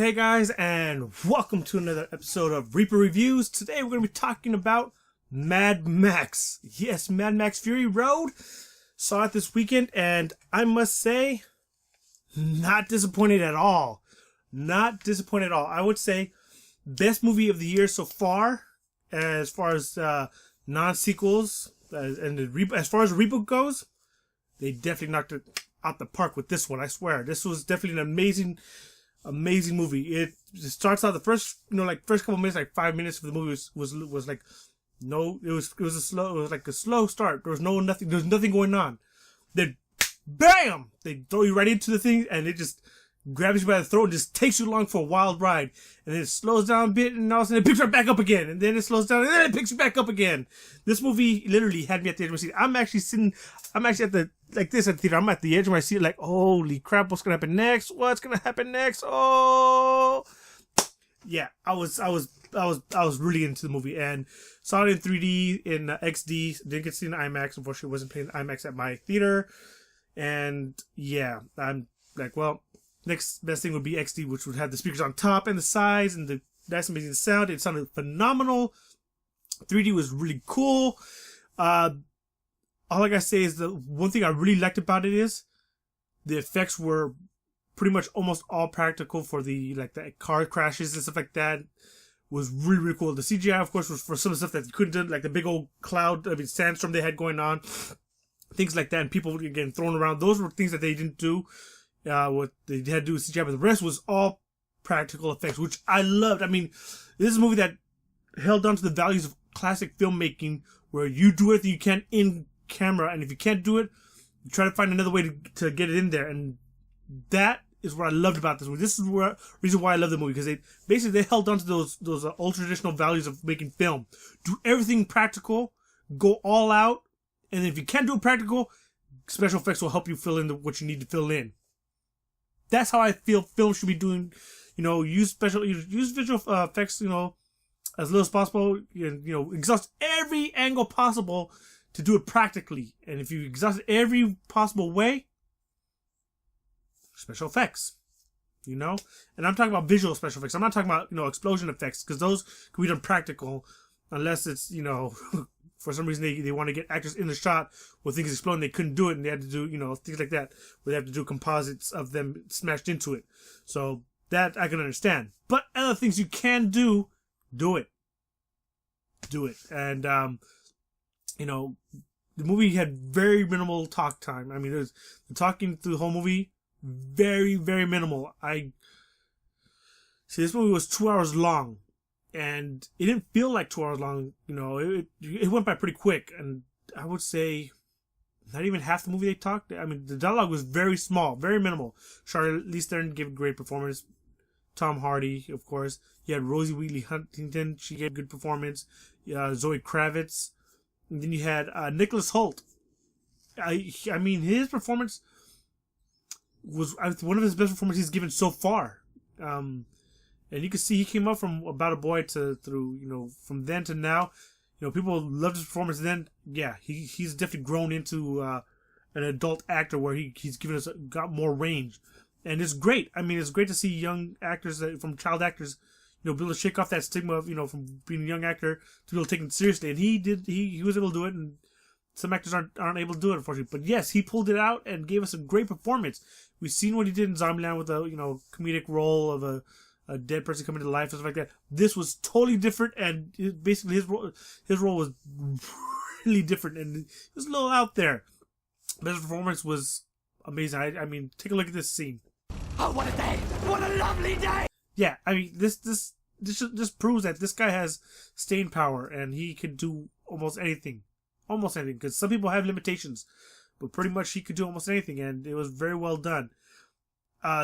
Hey guys, and welcome to another episode of Reaper Reviews. Today we're going to be talking about Mad Max. Yes, Mad Max Fury Road. Saw it this weekend, and I must say, not disappointed at all. Not disappointed at all. I would say, best movie of the year so far as non-sequels, and as far as the reboot goes, they definitely knocked it out the park with this one, I swear. This was definitely an amazing movie. It starts out the first couple minutes, like 5 minutes of the movie was like, no, it was like a slow start. There was nothing going on. Then, bam! They throw you right into the thing, and it just grabs you by the throat and just takes you along for a wild ride. And then it slows down a bit, and all of a sudden it picks right back up again. And then it slows down, and then it picks you back up again. This movie literally had me at the edge of my seat. I'm actually at the theater. I'm at the edge of my seat, like, holy crap, what's gonna happen next? What's gonna happen next? Oh, yeah, I was really into the movie, and saw it in 3D in XD. Didn't get to see it in IMAX. Unfortunately, wasn't playing IMAX at my theater. And yeah, I'm like, well, next best thing would be XD, which would have the speakers on top and the sides and the nice amazing sound. It sounded phenomenal. 3D was really cool. All I gotta say is the one thing I really liked about it is the effects were pretty much almost all practical for the car crashes and stuff like that. Was really cool. The CGI, of course, was for some of the stuff that you couldn't do, like the big old sandstorm they had going on, things like that, and people getting thrown around. Those were things that they didn't do. What they had to do with CGI, but the rest was all practical effects, which I loved. I mean, this is a movie that held on to the values of classic filmmaking, where you do everything you can in camera, and if you can't do it, you try to find another way to get it in there. And that is what I loved about this movie. This is the reason why I love the movie, because they held on to those old traditional values of making film. Do everything practical, go all out, and if you can't do it practical, special effects will help you fill in what you need to fill in. That's how I feel film should be doing. Use visual effects, as little as possible. Exhaust every angle possible to do it practically. And if you exhaust every possible way, special effects. And I'm talking about visual special effects. I'm not talking about, explosion effects, because those can be done practical, unless it's, for some reason they want to get actors in the shot with things exploding. They couldn't do it, and they had to do, things like that, where they have to do composites of them smashed into it. So that I can understand. But other things you can do it. Do it. And, the movie had very minimal talk time. I mean, the talking through the whole movie, very, very minimal. This movie was 2 hours long, and it didn't feel like 2 hours long. It went by pretty quick, and I would say not even half the movie they talked. I mean, the dialogue was very small, very minimal. Charlize Theron gave a great performance. Tom Hardy, of course. You had Rosie Wheatley-Huntington. She gave a good performance. Zoe Kravitz. And then you had Nicholas Hoult. I mean, his performance was one of his best performances he's given so far. And you can see he came up from about a boy from then to now. People loved his performance. And then, yeah, he's definitely grown into an adult actor where he's got more range. And it's great. I mean, it's great to see young actors from child actors, be able to shake off that stigma of, from being a young actor to be able to take it seriously. And he was able to do it, and some actors aren't able to do it, unfortunately. But yes, he pulled it out and gave us a great performance. We've seen what he did in Zombieland with a, comedic role of a dead person coming to life and stuff like that. This was totally different, and basically his role was really different, and it was a little out there. But his performance was amazing. I mean, take a look at this scene. Oh, what a day! What a lovely day! Yeah, I mean, this just proves that this guy has staying power, and he can do almost anything. Almost anything, because some people have limitations, but pretty much he could do almost anything, and it was very well done.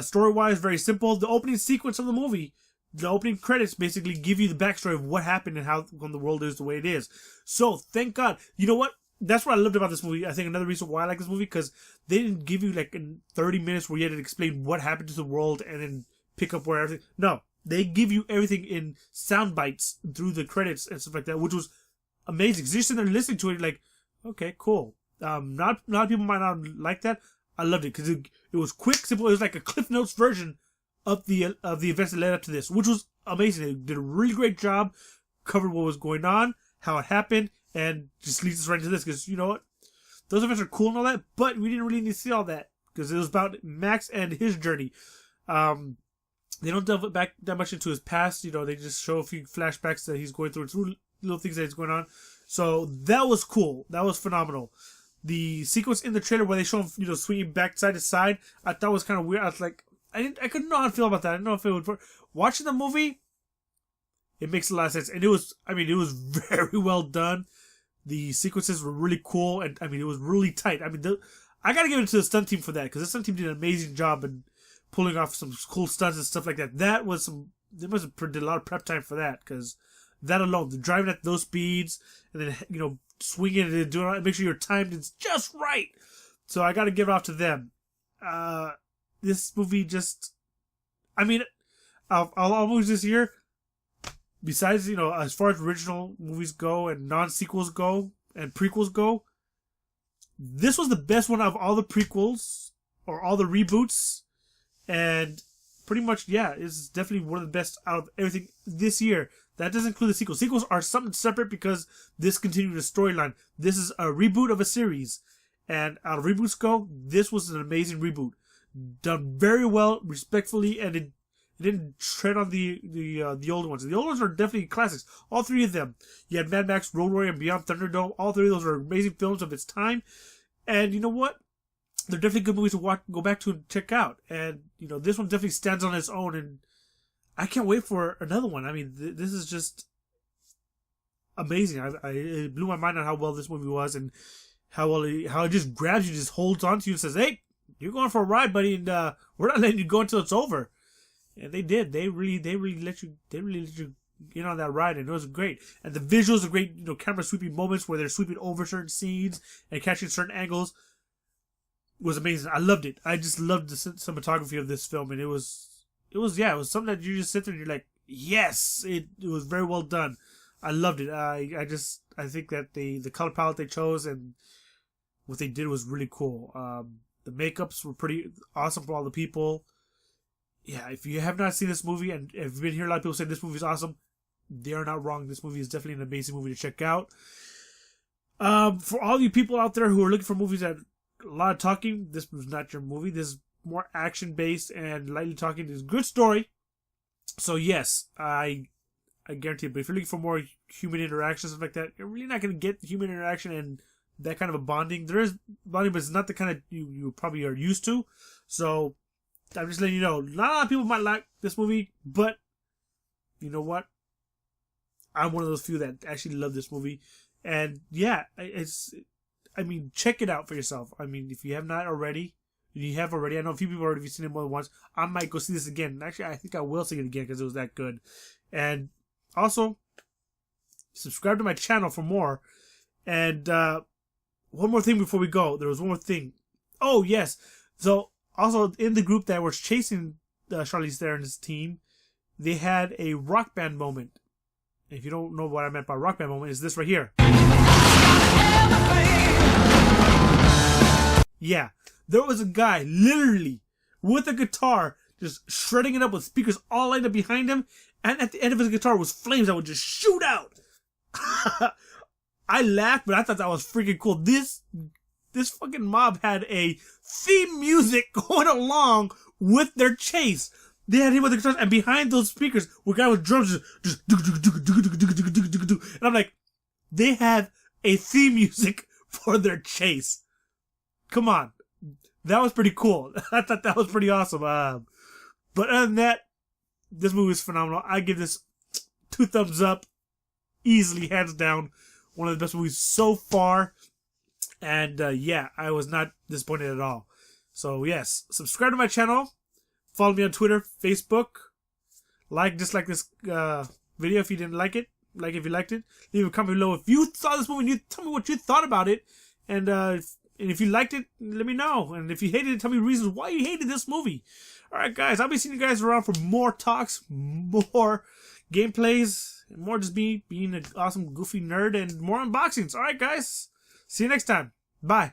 Story-wise, very simple. The opening sequence of the movie, the opening credits basically give you the backstory of what happened and how when the world is the way it is. So, thank God. You know what? That's what I loved about this movie. I think another reason why I like this movie, because they didn't give you in 30 minutes where you had to explain what happened to the world and then pick up where everything. No, they give you everything in sound bites through the credits and stuff like that, which was amazing. Because you're sitting there listening to it, like, okay, cool. Not a lot of people might not like that. I loved it because it was quick, simple. It was like a Cliff Notes version of the events that led up to this, which was amazing. They did a really great job, covered what was going on, how it happened, and just leads us right into this. Because you know what, those events are cool and all that, but we didn't really need to see all that because it was about Max and his journey. They don't delve back that much into his past. You know, they just show a few flashbacks that he's going through little things that he's going on. So that was cool. That was phenomenal. The sequence in the trailer where they show him, you know, swinging back side to side, I thought was kind of weird. I was like, I couldn't know how to feel about that. I didn't know if it would work. Watching the movie, it makes a lot of sense. And it was very well done. The sequences were really cool. And, it was really tight. I gotta give it to the stunt team for that, because the stunt team did an amazing job in pulling off some cool stunts and stuff like that. They must have did a lot of prep time for that, because that alone, the driving at those speeds, and then, you know, swinging it and doing it, make sure your timing is just right. So I gotta give it off to them. This movie just, all movies this year, besides, you know, as far as original movies go and non-sequels go and prequels go, this was the best one out of all the prequels or all the reboots. And pretty much, yeah, it's definitely one of the best out of everything this year. That doesn't include the sequels. Sequels are something separate because this continued the storyline. This is a reboot of a series. And out of reboots go, this was an amazing reboot. Done very well, respectfully, and it didn't tread on the old ones. The old ones are definitely classics. All three of them. You had Mad Max, Road Warrior, and Beyond Thunderdome. All three of those are amazing films of its time. And you know what? They're definitely good movies to go back to and check out. And, you know, this one definitely stands on its own, and I can't wait for another one. This is just amazing. It blew my mind on how well this movie was, and how it just grabs you, just holds on to you and says, "Hey, you're going for a ride, buddy, and we're not letting you go until it's over." And they did. They really let you in on that ride, and it was great. And the visuals are great. You know, camera sweeping moments where they're sweeping over certain scenes and catching certain angles was amazing. I loved it. I just loved the cinematography of this film, and it was something that you just sit there and you're like, yes, it was very well done. I loved it. I think that the color palette they chose and what they did was really cool. The makeups were pretty awesome for all the people. Yeah, if you have not seen this movie, and if you've been hearing a lot of people say this movie is awesome, they are not wrong. This movie is definitely an amazing movie to check out. For all you people out there who are looking for movies that a lot of talking, this was not your movie. This is more action based and lightly talking. It's a good story. So yes, I guarantee it. But if you're looking for more human interaction, stuff like that, you're really not going to get human interaction and that kind of a bonding. There is bonding, but it's not the kind of you probably are used to. So I'm just letting you know, not a lot of people might like this movie, but you know what? I'm one of those few that actually love this movie. And yeah, check it out for yourself. If you have not already, you have already. I know a few people already seen it more than once. I might go see this again. Actually, I think I will see it again because it was that good. And also, subscribe to my channel for more. And one more thing before we go. There was one more thing. Oh, yes. So, also, in the group that was chasing Charlize Theron's team, they had a rock band moment. If you don't know what I meant by rock band moment, is this right here. Yeah. There was a guy, literally, with a guitar, just shredding it up with speakers all lined up behind him, and at the end of his guitar was flames that would just shoot out. I laughed, but I thought that was freaking cool. This fucking mob had a theme music going along with their chase. They had him with the guitars, and behind those speakers were guys with drums just and I'm like, they have a theme music for their chase. Come on. That was pretty cool. I thought that was pretty awesome. But other than that, this movie is phenomenal. I give this 2 thumbs up. Easily, hands down. One of the best movies so far. And yeah, I was not disappointed at all. So yes, subscribe to my channel. Follow me on Twitter, Facebook. Dislike this video if you didn't like it. Like if you liked it. Leave a comment below if you saw this movie and tell me what you thought about it. And if you liked it, let me know. And if you hated it, tell me reasons why you hated this movie. Alright guys, I'll be seeing you guys around for more talks, more gameplays, and more just me being an awesome goofy nerd, and more unboxings. Alright guys, see you next time. Bye.